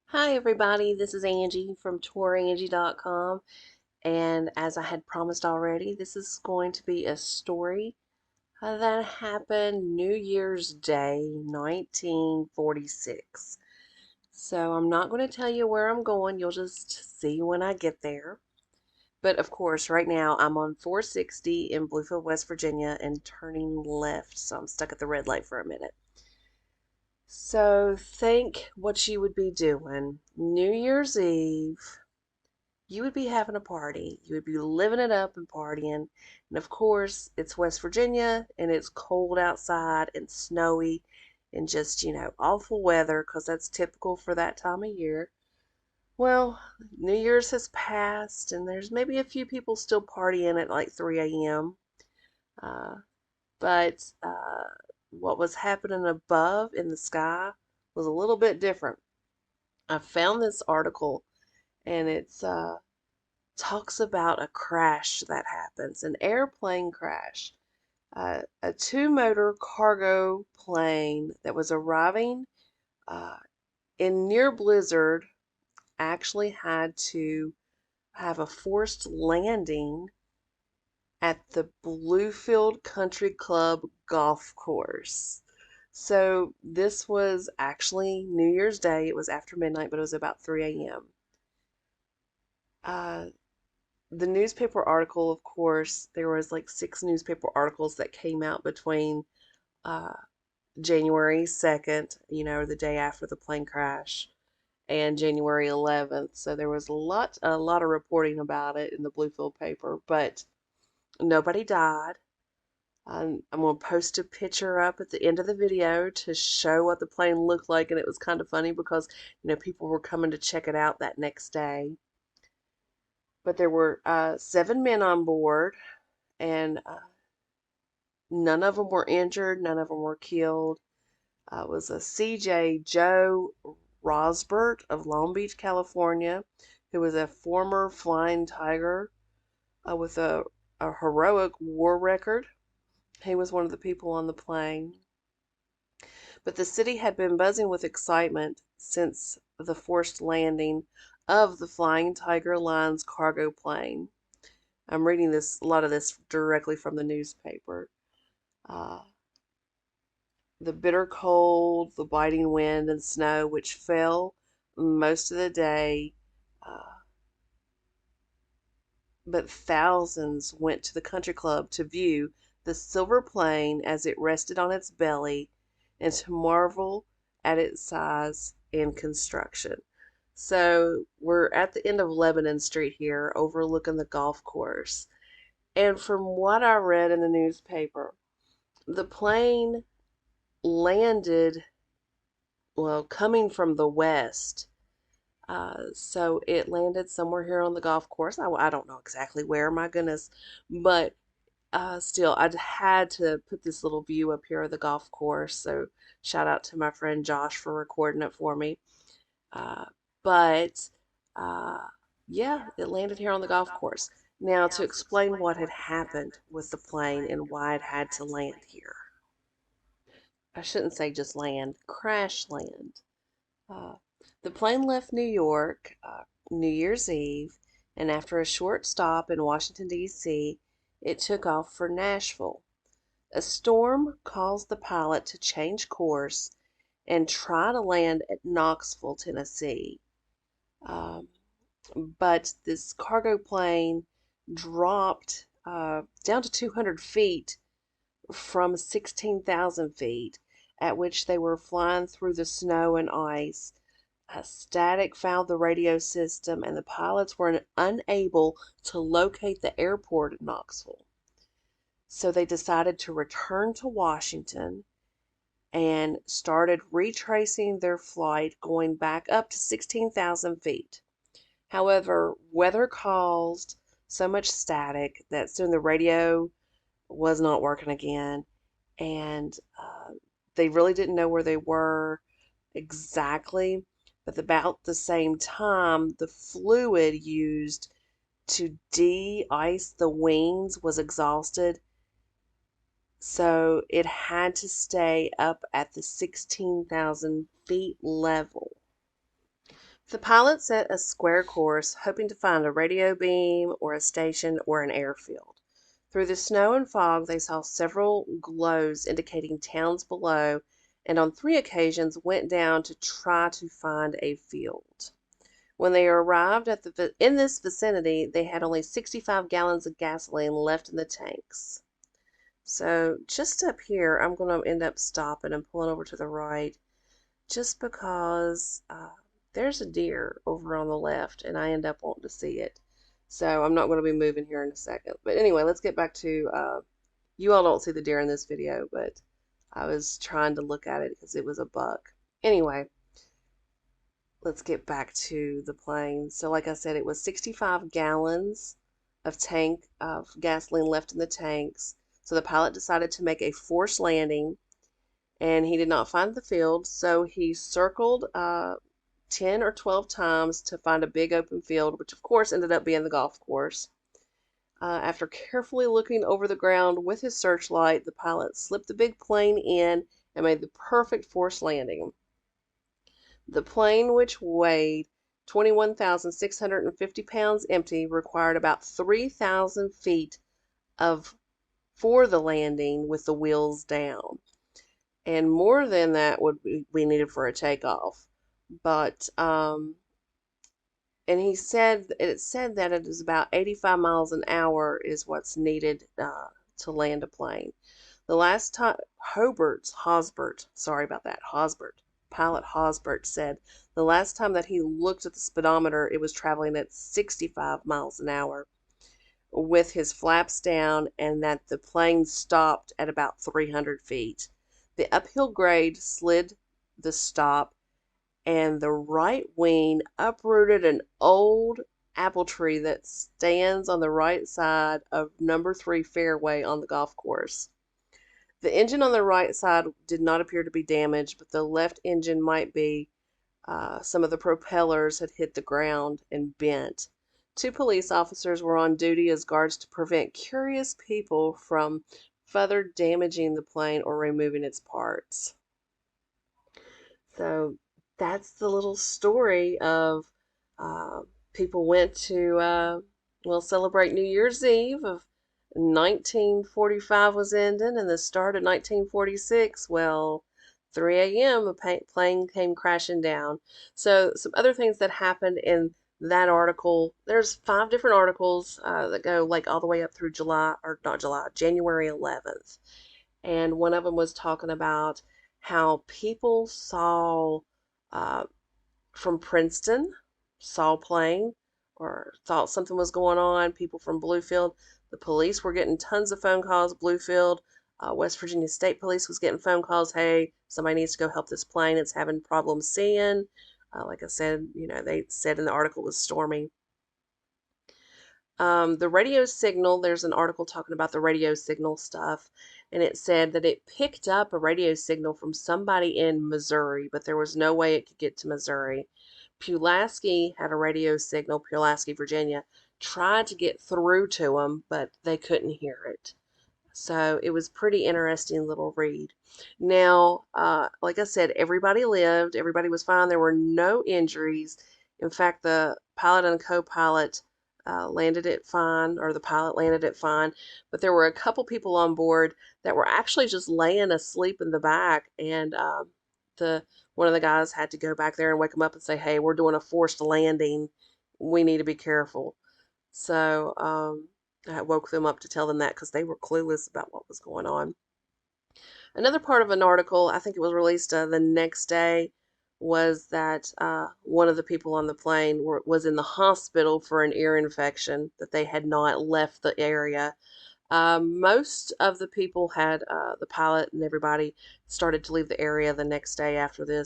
Hi everybody, this is Angie from Tourangie.com, and as I had promised already, this is going to be a story that happened New Year's Day 1946. So I'm not going to tell you where I'm going, you'll just see when I get there. But of course, right now I'm on 460 in Bluefield, West Virginia, and turning left, so I'm stuck at the red light for a minute. So think what you would be doing New Year's Eve. You would be having a party. You would be living it up and partying. And of course, it's West Virginia and it's cold outside and snowy and just, awful weather because that's typical for that time of year. Well, New Year's has passed and there's maybe a few people still partying at like 3 a.m. Uh, but what was happening above in the sky was a little bit different. I found this article and it's talks about a crash that happens, an airplane crash. A two-motor cargo plane that was arriving uh, in near blizzard actually had to have a forced landing at the Bluefield Country Club golf course. So this was actually New Year's Day. It was after midnight, but it was about 3 a.m. Uh, the newspaper article, of course, there was like six newspaper articles that came out between uh, January 2nd, the day after the plane crash, and January 11th. So there was a lot of reporting about it in the Bluefield paper, but nobody died. I'm going to post a picture up at the end of the video to show what the plane looked like, and it was kind of funny because, people were coming to check it out that next day. But there were 7 men on board, and none of them were injured, none of them were killed. It was a CJ Joe Rosbert of Long Beach, California, who was a former Flying Tiger with a heroic war record. He was one of the people on the plane. But the city had been buzzing with excitement since the forced landing of the Flying Tiger Line's cargo plane. I'm reading a lot of this directly from the newspaper. Uh, the bitter cold, the biting wind and snow, which fell most of the day, uh, but thousands went to the country club to view the silver plane as it rested on its belly and to marvel at its size and construction. So we're at the end of Lebanon Street here, overlooking the golf course. And from what I read in the newspaper, the plane landed, well, coming from the west. So it landed somewhere here on the golf course. I don't know exactly where, my goodness, but still, I'd had to put this little view up here of the golf course. So shout out to my friend Josh for recording it for me. Uh, but uh, yeah, it landed here on the golf course. Now, to explain what had happened with the plane and why it had to land here. I shouldn't say just land, crash land. Uh, the plane left New York New Year's Eve, and after a short stop in Washington, D.C., it took off for Nashville. A storm caused the pilot to change course and try to land at Knoxville, Tennessee. Um, but this cargo plane dropped down to 200 feet from 16,000 feet, at which they were flying through the snow and ice. Static fouled the radio system, and the pilots were unable to locate the airport at Knoxville. So they decided to return to Washington and started retracing their flight going back up to 16,000 feet. However, weather caused so much static that soon the radio was not working again, and they really didn't know where they were exactly. But about the same time, the fluid used to de-ice the wings was exhausted, so it had to stay up at the 16,000 feet level. The pilot set a square course, hoping to find a radio beam or a station or an airfield. Through the snow and fog, they saw several glows indicating towns below, and on 3 occasions went down to try to find a field. When they arrived in this vicinity, they had only 65 gallons of gasoline left in the tanks. So just up here, I'm going to end up stopping and pulling over to the right just because there's a deer over on the left and I end up wanting to see it. So I'm not going to be moving here in a second. But anyway, let's get back to, you all don't see the deer in this video, but I was trying to look at it because it was a buck. Anyway, let's get back to the plane. So like I said, it was 65 gallons of gasoline left in the tanks. So the pilot decided to make a forced landing, and he did not find the field, so he circled 10 or 12 times to find a big open field, which of course ended up being the golf course. After carefully looking over the ground with his searchlight, the pilot slipped the big plane in and made the perfect forced landing. The plane, which weighed 21,650 pounds empty, required about 3,000 feet for the landing with the wheels down. And more than that would be needed for a takeoff. But, and it said that it is about 85 miles an hour is what's needed to land a plane. The last time, Pilot Hosbert said the last time that he looked at the speedometer, it was traveling at 65 miles an hour with his flaps down, and that the plane stopped at about 300 feet. The uphill grade slid the stop, and the right wing uprooted an old apple tree that stands on the right side of number 3 fairway on the golf course. The engine on the right side did not appear to be damaged, but the left engine might be. Some of the propellers had hit the ground and bent. 2 police officers were on duty as guards to prevent curious people from further damaging the plane or removing its parts. So that's the little story of people went to, celebrate New Year's Eve of 1945 was ending and the start of 1946. Well, 3 a.m. a plane came crashing down. So some other things that happened in that article, there's 5 different articles that go like all the way up through January 11th. And one of them was talking about how people uh, from Princeton saw a plane or thought something was going on. People from Bluefield, the police were getting tons of phone calls. Bluefield, West Virginia State Police was getting phone calls. Hey, somebody needs to go help this plane. It's having problems seeing. Like I said, they said in the article it was stormy. The radio signal, there's an article talking about the radio signal stuff, and it said that it picked up a radio signal from somebody in Missouri, but there was no way it could get to Missouri. Pulaski had a radio signal, Pulaski, Virginia, tried to get through to them, but they couldn't hear it. So it was pretty interesting little read. Now, like I said, everybody lived, everybody was fine. There were no injuries. In fact, the pilot and co-pilot landed it fine, or the pilot landed it fine. But there were a couple people on board that were actually just laying asleep in the back, and the one of the guys had to go back there and wake them up and say, "Hey, we're doing a forced landing. We need to be careful." So I woke them up to tell them that because they were clueless about what was going on. Another part of an article, I think it was released the next day, was that one of the people on the plane was in the hospital for an ear infection, that they had not left the area. Most of the people had, the pilot and everybody started to leave the area the next day after the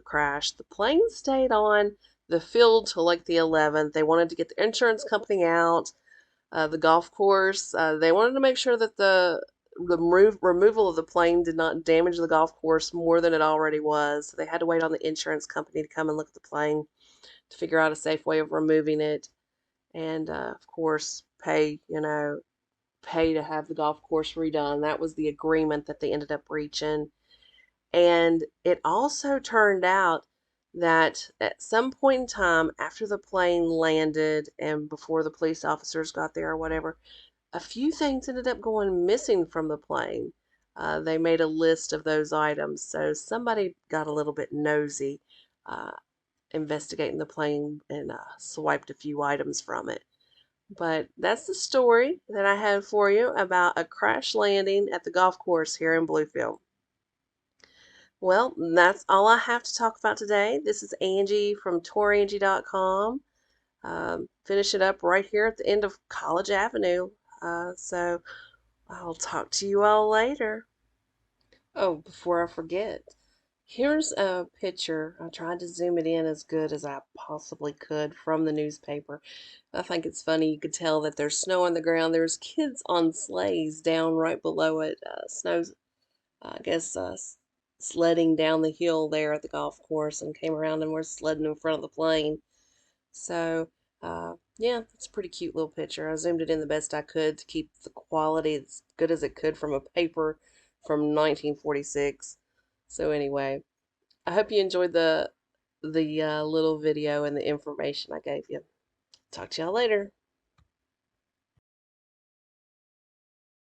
crash. The plane stayed on the field till like the 11th. They wanted to get the insurance company out. The golf course. They wanted to make sure that the removal of the plane did not damage the golf course more than it already was. So they had to wait on the insurance company to come and look at the plane to figure out a safe way of removing it, and of course pay to have the golf course redone. That was the agreement that they ended up reaching. And it also turned out that at some point in time after the plane landed and before the police officers got there or whatever, a few things ended up going missing from the plane. They made a list of those items, so somebody got a little bit nosy uh, investigating the plane and swiped a few items from it. But that's the story that I had for you about a crash landing at the golf course here in Bluefield. Well, that's all I have to talk about today. This is Angie from Tourangie.com. Finish it up right here at the end of College Avenue. So I'll talk to you all later. Oh, before I forget, here's a picture. I tried to zoom it in as good as I possibly could from the newspaper. I think it's funny. You could tell that there's snow on the ground. There's kids on sleighs down right below it. Snow's, I guess, sledding down the hill there at the golf course and came around and were sledding in front of the plane. So, yeah, it's a pretty cute little picture. I zoomed it in the best I could to keep the quality as good as it could from a paper from 1946. So anyway, I hope you enjoyed the little video and the information I gave you. Talk to y'all later.